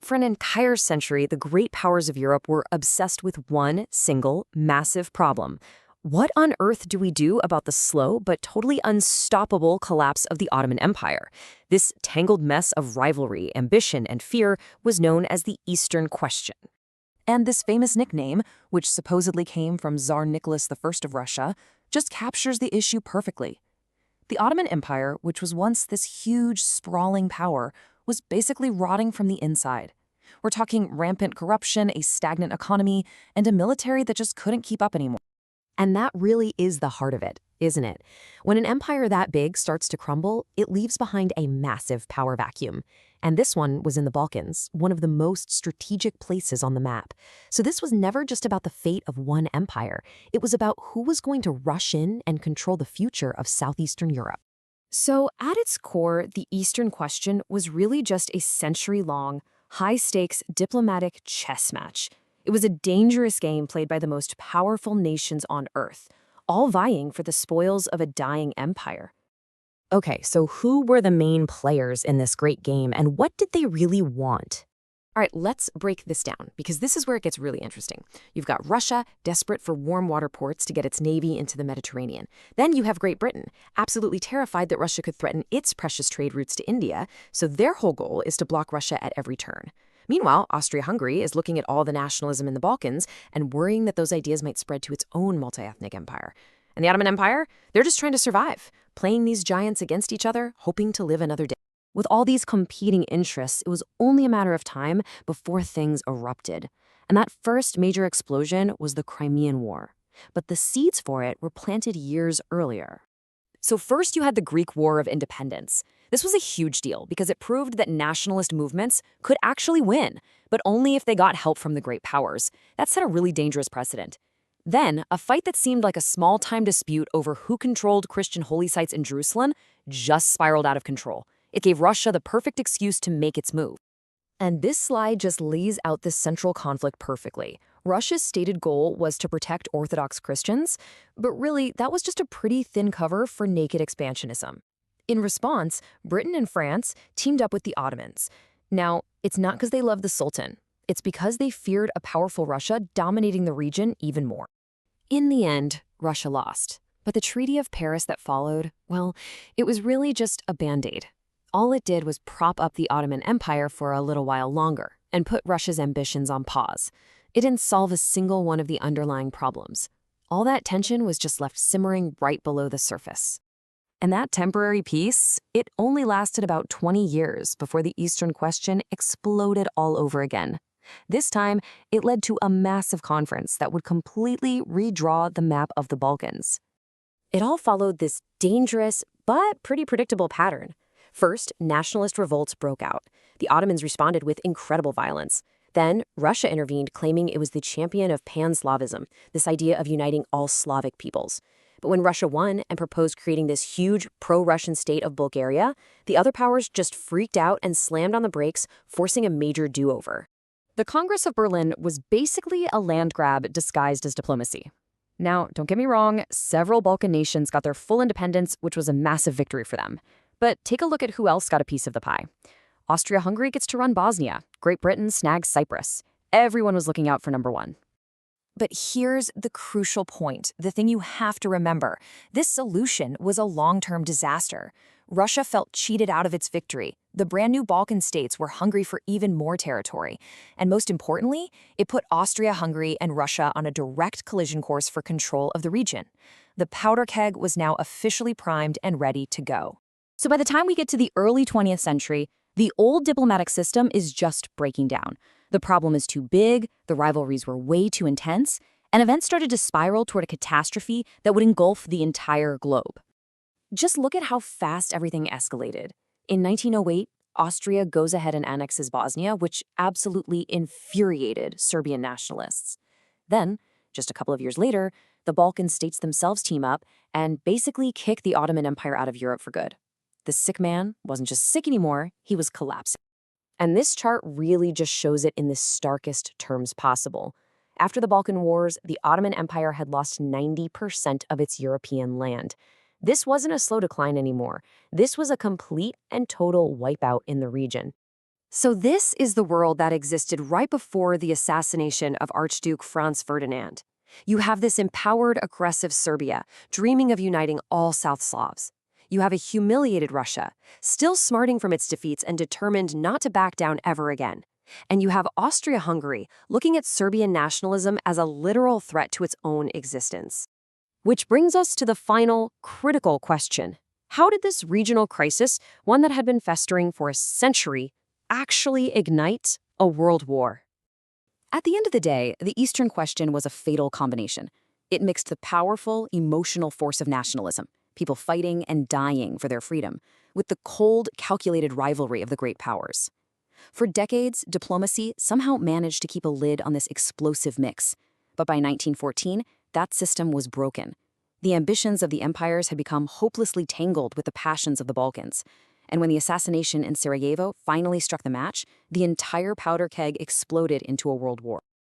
For an entire century, the great powers of Europe were obsessed with one single, massive problem. What on earth do we do about the slow but totally unstoppable collapse of the Ottoman Empire? This tangled mess of rivalry, ambition, and fear was known as the Eastern Question. And this famous nickname, which supposedly came from Tsar Nicholas I of Russia, just captures the issue perfectly. The Ottoman Empire, which was once this huge, sprawling power, was basically rotting from the inside. We're talking rampant corruption, a stagnant economy, and a military that just couldn't keep up anymore. And that really is the heart of it, isn't it? When an empire that big starts to crumble, it leaves behind a massive power vacuum. And this one was in the Balkans, one of the most strategic places on the map. So this was never just about the fate of one empire. It was about who was going to rush in and control the future of southeastern Europe. So at its core, the Eastern Question was really just a century-long, high-stakes diplomatic chess match. It was a dangerous game played by the most powerful nations on Earth, all vying for the spoils of a dying empire. Okay, so who were the main players in this great game, and what did they really want? All right, let's break this down, because this is where it gets really interesting. You've got Russia, desperate for warm water ports to get its navy into the Mediterranean. Then you have Great Britain, absolutely terrified that Russia could threaten its precious trade routes to India, so their whole goal is to block Russia at every turn. Meanwhile, Austria-Hungary is looking at all the nationalism in the Balkans and worrying that those ideas might spread to its own multi-ethnic empire. And the Ottoman Empire? They're just trying to survive, playing these giants against each other, hoping to live another day. With all these competing interests, it was only a matter of time before things erupted. And that first major explosion was the Crimean War. But the seeds for it were planted years earlier. So first you had the Greek War of Independence. This was a huge deal because it proved that nationalist movements could actually win, but only if they got help from the great powers. That set a really dangerous precedent. Then, a fight that seemed like a small-time dispute over who controlled Christian holy sites in Jerusalem just spiraled out of control. It gave Russia the perfect excuse to make its move. And this slide just lays out this central conflict perfectly. Russia's stated goal was to protect Orthodox Christians, but really, that was just a pretty thin cover for naked expansionism. In response, Britain and France teamed up with the Ottomans. Now, it's not because they loved the Sultan. It's because they feared a powerful Russia dominating the region even more. In the end, Russia lost. But the Treaty of Paris that followed, well, it was really just a band-aid. All it did was prop up the Ottoman Empire for a little while longer and put Russia's ambitions on pause. It didn't solve a single one of the underlying problems. All that tension was just left simmering right below the surface. And that temporary peace, it only lasted about 20 years before the Eastern Question exploded all over again. This time, it led to a massive conference that would completely redraw the map of the Balkans. It all followed this dangerous but pretty predictable pattern. First, nationalist revolts broke out. The Ottomans responded with incredible violence. Then, Russia intervened, claiming it was the champion of pan-Slavism, this idea of uniting all Slavic peoples. But when Russia won and proposed creating this huge pro-Russian state of Bulgaria, the other powers just freaked out and slammed on the brakes, forcing a major do-over. The Congress of Berlin was basically a land grab disguised as diplomacy. Now, don't get me wrong, several Balkan nations got their full independence, which was a massive victory for them. But take a look at who else got a piece of the pie. Austria-Hungary gets to run Bosnia. Great Britain snags Cyprus. Everyone was looking out for number one. But here's the crucial point, the thing you have to remember. This solution was a long-term disaster. Russia felt cheated out of its victory. The brand new Balkan states were hungry for even more territory. And most importantly, it put Austria-Hungary and Russia on a direct collision course for control of the region. The powder keg was now officially primed and ready to go. So by the time we get to the early 20th century, the old diplomatic system is just breaking down. The problem is too big, the rivalries were way too intense, and events started to spiral toward a catastrophe that would engulf the entire globe. Just look at how fast everything escalated. In 1908, Austria goes ahead and annexes Bosnia, which absolutely infuriated Serbian nationalists. Then, just a couple of years later, the Balkan states themselves team up and basically kick the Ottoman Empire out of Europe for good. The sick man wasn't just sick anymore, he was collapsing. And this chart really just shows it in the starkest terms possible. After the Balkan Wars, the Ottoman Empire had lost 90% of its European land. This wasn't a slow decline anymore. This was a complete and total wipeout in the region. So this is the world that existed right before the assassination of Archduke Franz Ferdinand. You have this empowered, aggressive Serbia, dreaming of uniting all South Slavs. You have a humiliated Russia, still smarting from its defeats and determined not to back down ever again. And you have Austria-Hungary, looking at Serbian nationalism as a literal threat to its own existence. Which brings us to the final, critical question. How did this regional crisis, one that had been festering for a century, actually ignite a world war? At the end of the day, the Eastern question was a fatal combination. It mixed the powerful, emotional force of nationalism, people fighting and dying for their freedom, with the cold, calculated rivalry of the great powers. For decades, diplomacy somehow managed to keep a lid on this explosive mix. But by 1914, that system was broken. The ambitions of the empires had become hopelessly tangled with the passions of the Balkans. And when the assassination in Sarajevo finally struck the match, the entire powder keg exploded into a world war.